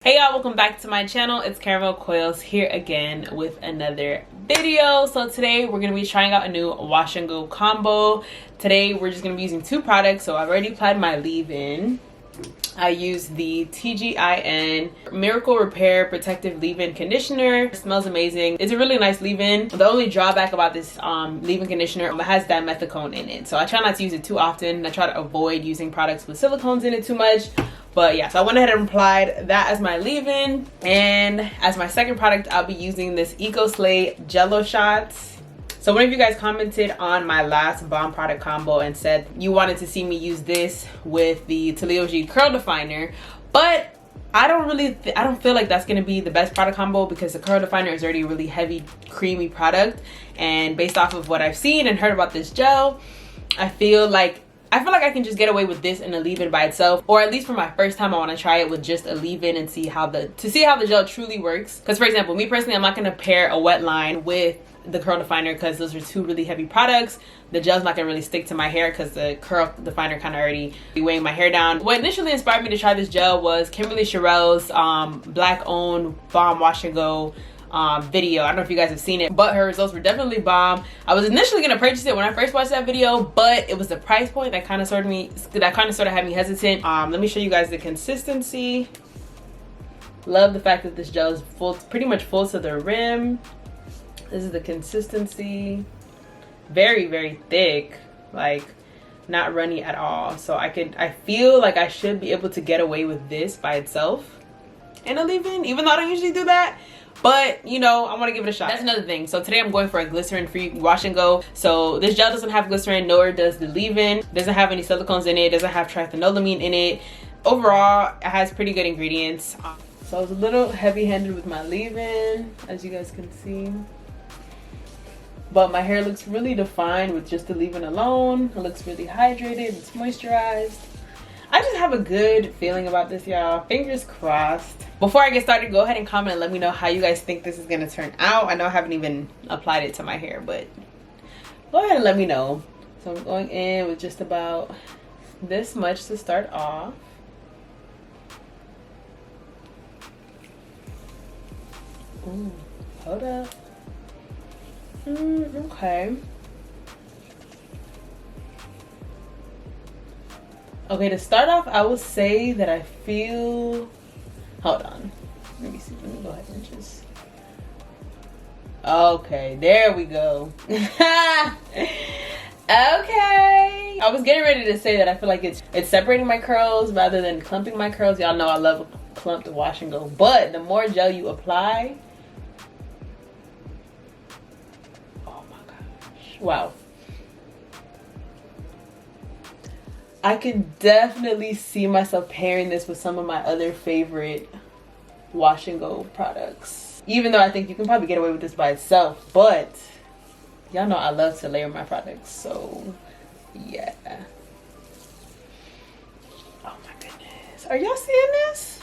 Hey y'all, welcome back to my channel. It's Caramel Coils here again with another video. So today we're going to be trying out a new wash and go combo. Today we're just going to be using two products. So I've already applied my leave-in. I use the TGIN Miracle Repair Protective Leave-In Conditioner. It smells amazing. It's a really nice leave-in. The only drawback about this leave-in conditioner, it has dimethicone in it. So I try not to use it too often. I try to avoid using products with silicones in it too much. But yeah, so I went ahead and applied that as my leave-in. And as my second product, I'll be using this Eco Slay Jello shots. So one of you guys commented on my last bomb product combo and said you wanted to see me use this with the Jello curl definer, but I don't feel like that's going to be the best product combo because the curl definer is already a really heavy, creamy product. And based off of what I've seen and heard about this gel, I feel like I can just get away with this in a leave-in by itself, or at least for my first time I want to try it with just a leave-in and see how the gel truly works. Because for example, me personally, I'm not going to pair a wet line with the curl definer because those are two really heavy products. The gel's not gonna really stick to my hair because the curl definer kind of already weighing my hair down. What initially inspired me to try this gel was Kimberly Sherrill's black owned bomb wash and go video. I don't know if you guys have seen it, but her results were definitely bomb. I was initially gonna purchase it when I first watched that video, but it was the price point that kind of sort of had me hesitant. Let me show you guys the consistency. Love the fact that this gel is pretty much full to the rim. This is the consistency. Very, very thick, like not runny at all. So I feel like I should be able to get away with this by itself in a leave-in, even though I don't usually do that. But you know, I want to give it a shot. That's another thing. So today I'm going for a glycerin-free wash and go. So this gel doesn't have glycerin, nor does the leave-in. Doesn't have any silicones in it. Doesn't have triethanolamine in it. Overall, it has pretty good ingredients. So I was a little heavy-handed with my leave-in, as you guys can see. But my hair looks really defined with just the leave-in alone. It looks really hydrated. It's moisturized. I just have a good feeling about this, y'all. Fingers crossed. Before I get started, go ahead and comment and let me know how you guys think this is going to turn out. I know I haven't even applied it to my hair, but go ahead and let me know. So I'm going in with just about this much to start off. Ooh, hold up. Okay. Okay, to start off, I will say that I feel... Hold on. Let me see. Let me go ahead and just... Okay, there we go. Okay. I was getting ready to say that I feel like it's separating my curls rather than clumping my curls. Y'all know I love a clumped wash and go. But the more gel you apply... Wow. I can definitely see myself pairing this with some of my other favorite wash and go products. Even though I think you can probably get away with this by itself, but y'all know I love to layer my products, so yeah. Oh my goodness. Are y'all seeing this?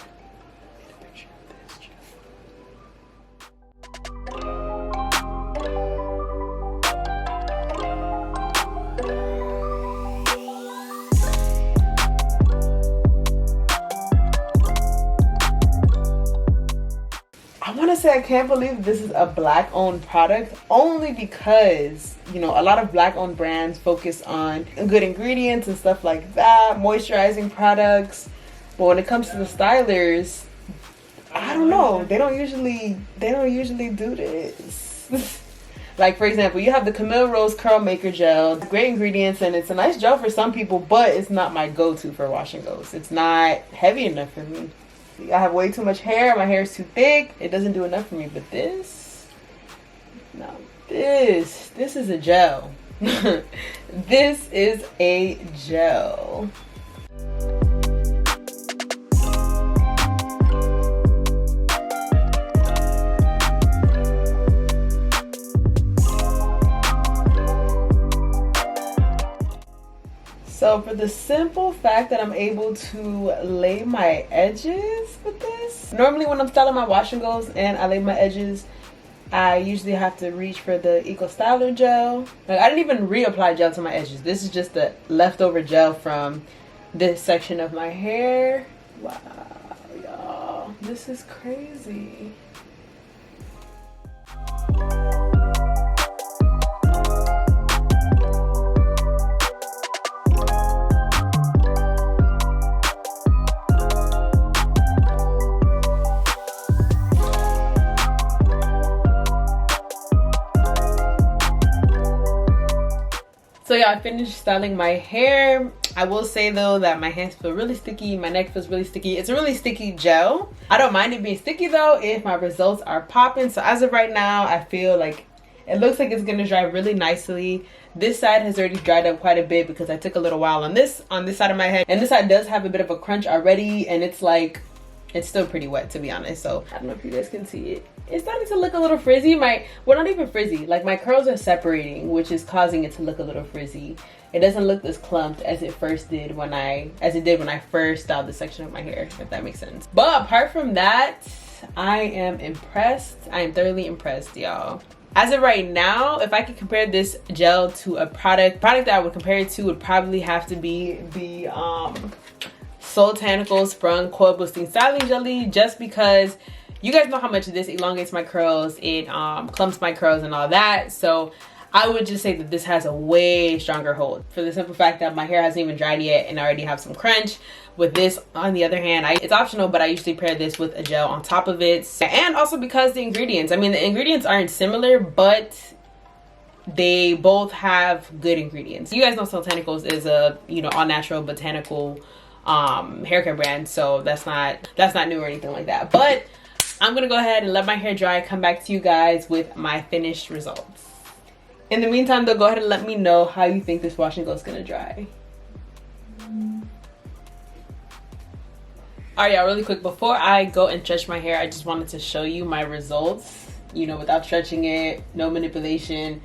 I can't believe this is a black owned product, only because, you know, a lot of black owned brands focus on good ingredients and stuff like that, moisturizing products. But when it comes to the stylers, I don't know, they don't usually do this. Like for example, you have the Camille Rose Curl Maker Gel, great ingredients, and it's a nice gel for some people, but it's not my go-to for wash and goes. It's not heavy enough for me. I have way too much hair. My hair is too thick. It doesn't do enough for me. But this, now this is a gel. This is a gel. So for the simple fact that I'm able to lay my edges with this. Normally when I'm styling my wash and goes and I lay my edges, I usually have to reach for the Eco Styler gel. Like, I didn't even reapply gel to my edges. This is just the leftover gel from this section of my hair. Wow, y'all. This is crazy. So yeah, I finished styling my hair. I will say though that my hands feel really sticky, my neck feels really sticky. It's a really sticky gel. I don't mind it being sticky though if my results are popping. So as of right now, I feel like it looks like it's gonna dry really nicely. This side has already dried up quite a bit because I took a little while on this side of my head. And this side does have a bit of a crunch already, and it's like, it's still pretty wet to be honest. So I don't know if you guys can see it. It's starting to look a little frizzy. Well, not even frizzy, like my curls are separating, which is causing it to look a little frizzy. It doesn't look as clumped as it did when I first styled this section of my hair, if that makes sense. But apart from that, I am impressed. I am thoroughly impressed, y'all. As of right now, if I could compare this gel to a product that I would compare it to would probably have to be the Soultanical Sprung Coil Boosting Styling Jelly, just because you guys know how much this elongates my curls, it clumps my curls and all that. So I would just say that this has a way stronger hold, for the simple fact that my hair hasn't even dried yet and I already have some crunch. With this, on the other hand, it's optional, but I usually pair this with a gel on top of it. And also because the ingredients, I mean, the ingredients aren't similar, but they both have good ingredients. You guys know Soultanicals is a, you know, all natural botanical hair care brand, so that's not new or anything like that. But I'm gonna go ahead and let my hair dry, come back to you guys with my finished results. In the meantime though, go ahead and let me know how you think this wash and go is gonna dry. Alright y'all, really quick, before I go and stretch my hair, I just wanted to show you my results, you know, without stretching it, no manipulation.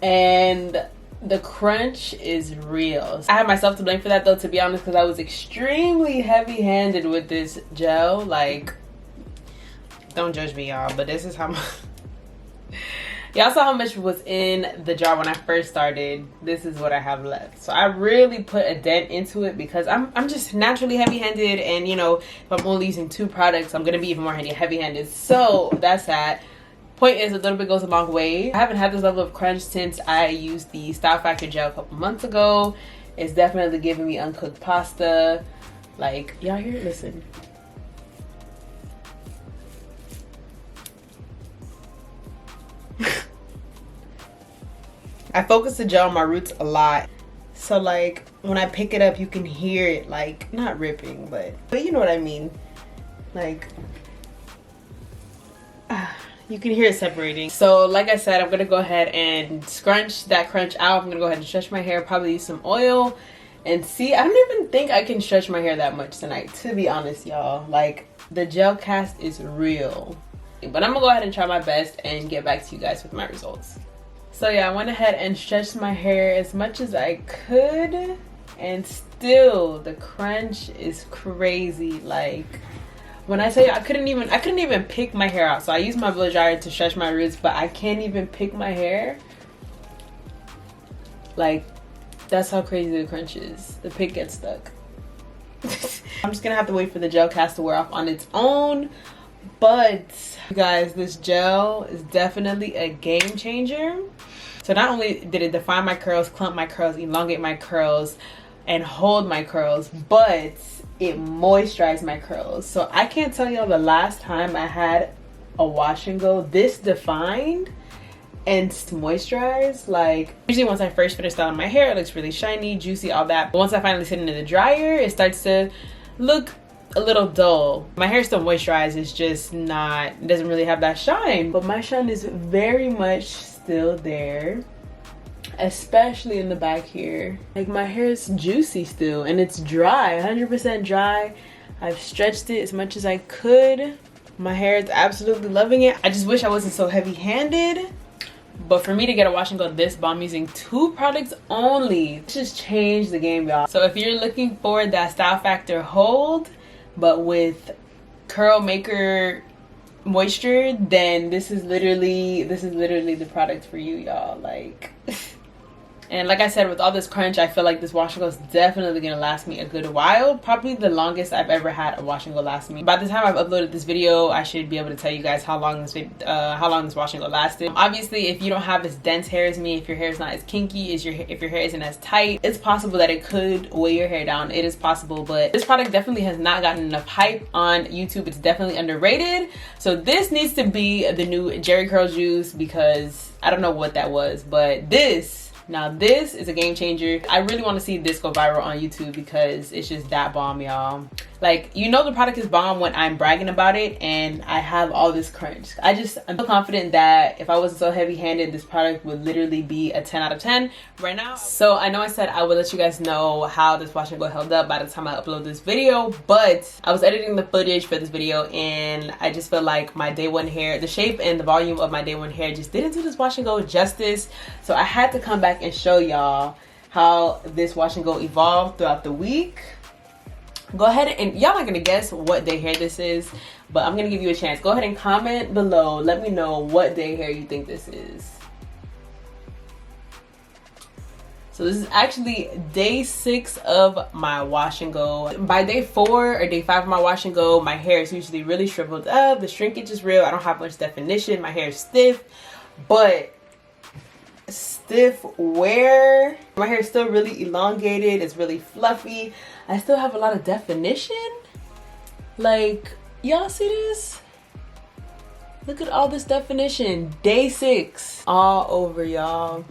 And the crunch is real. I have myself to blame for that though, to be honest, because I was extremely heavy-handed with this gel. Like, don't judge me y'all, but this is how much y'all saw how much was in the jar when I first started. This is what I have left. So I really put a dent into it because I'm just naturally heavy-handed, and you know, if I'm only using 2 products, I'm gonna be even more heavy-handed. So that's that. Point is, a little bit goes a long way. I haven't had this level of crunch since I used the Style Factor gel a couple months ago. It's definitely giving me uncooked pasta. Like, y'all hear it? Listen. I focus the gel on my roots a lot, so like when I pick it up you can hear it, like not ripping, but you know what I mean, like you can hear it separating. So like I said, I'm gonna go ahead and scrunch that crunch out. I'm gonna go ahead and stretch my hair, probably use some oil, and see, I don't even think I can stretch my hair that much tonight, to be honest y'all. Like, the gel cast is real, but I'm gonna go ahead and try my best and get back to you guys with my results. So yeah, I went ahead and stretched my hair as much as I could, and still the crunch is crazy. Like, when I say I couldn't even pick my hair out. So I used my blow dryer to stretch my roots, but I can't even pick my hair. Like, that's how crazy the crunch is. The pick gets stuck. I'm just gonna have to wait for the gel cast to wear off on its own. But you guys, this gel is definitely a game changer. So not only did it define my curls, clump my curls, elongate my curls, and hold my curls, but it moisturized my curls. So I can't tell y'all the last time I had a wash and go this defined and moisturized. Like, usually once I first finish styling my hair, it looks really shiny, juicy, all that. But once I finally sit into the dryer, it starts to look a little dull. My hair still moisturized, it's just not, it doesn't really have that shine, but my shine is very much still there, especially in the back here. Like, my hair is juicy still, and it's dry, 100% dry. I've stretched it as much as I could. My hair is absolutely loving it. I just wish I wasn't so heavy-handed. But for me to get a wash and go this bomb using 2 products only, it just changed the game, y'all. So if you're looking for that Style Factor hold, but with curl maker moisture, then this is literally the product for you, y'all. Like, And like I said, with all this crunch, I feel like this wash and go is definitely gonna last me a good while. Probably the longest I've ever had a wash and go last me. By the time I've uploaded this video, I should be able to tell you guys how long this wash and go lasted. Obviously, if you don't have as dense hair as me, if your hair is not as kinky, if your hair isn't as tight, it's possible that it could weigh your hair down. It is possible, but this product definitely has not gotten enough hype on YouTube. It's definitely underrated. So this needs to be the new Jheri curl juice, because I don't know what that was, but this is a game changer. I really want to see this go viral on YouTube because it's just that bomb, y'all. Like, you know, the product is bomb when I'm bragging about it and I have all this crunch. I'm so confident that if I wasn't so heavy-handed, this product would literally be a 10 out of 10 right now. So I know I said I would let you guys know how this wash and go held up by the time I upload this video, but I was editing the footage for this video and I just feel like my day one hair, the shape and the volume of my day one hair just didn't do this wash and go justice. So I had to come back and show y'all how this wash and go evolved throughout the week. Go ahead and y'all not gonna guess what day hair this is, but I'm gonna give you a chance. Go ahead and comment below. Let me know what day hair you think this is. So this is actually day 6 of my wash and go. By day 4 or day 5 of my wash and go, my hair is usually really shriveled up. The shrinkage is real. I don't have much definition. My hair is stiff, but stiff where my hair is still really elongated. It's really fluffy. I still have a lot of definition. Like, y'all see this? Look at all this definition. Day 6 all over, y'all.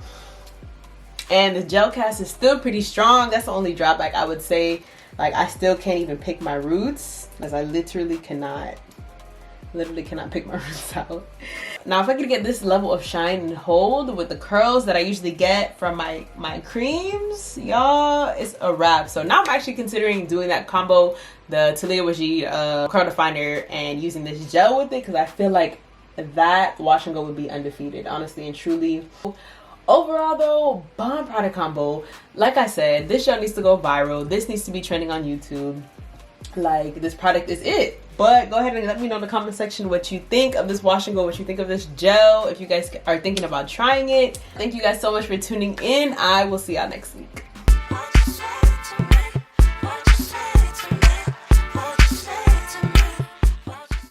And the gel cast is still pretty strong. That's the only drawback, I would say. Like, I still can't even pick my roots, as I literally cannot pick my roots out. Now, if I could get this level of shine and hold with the curls that I usually get from my creams, y'all, it's a wrap. So now I'm actually considering doing that combo, the Talia Wajid curl definer, and using this gel with it, because I feel like that wash and go would be undefeated, honestly and truly. Overall though, bomb product combo. Like I said, this show needs to go viral. This needs to be trending on YouTube. Like, this product is it. But go ahead and let me know in the comment section what you think of this wash and go, what you think of this gel, if you guys are thinking about trying it. Thank you guys so much for tuning in. I will see y'all next week.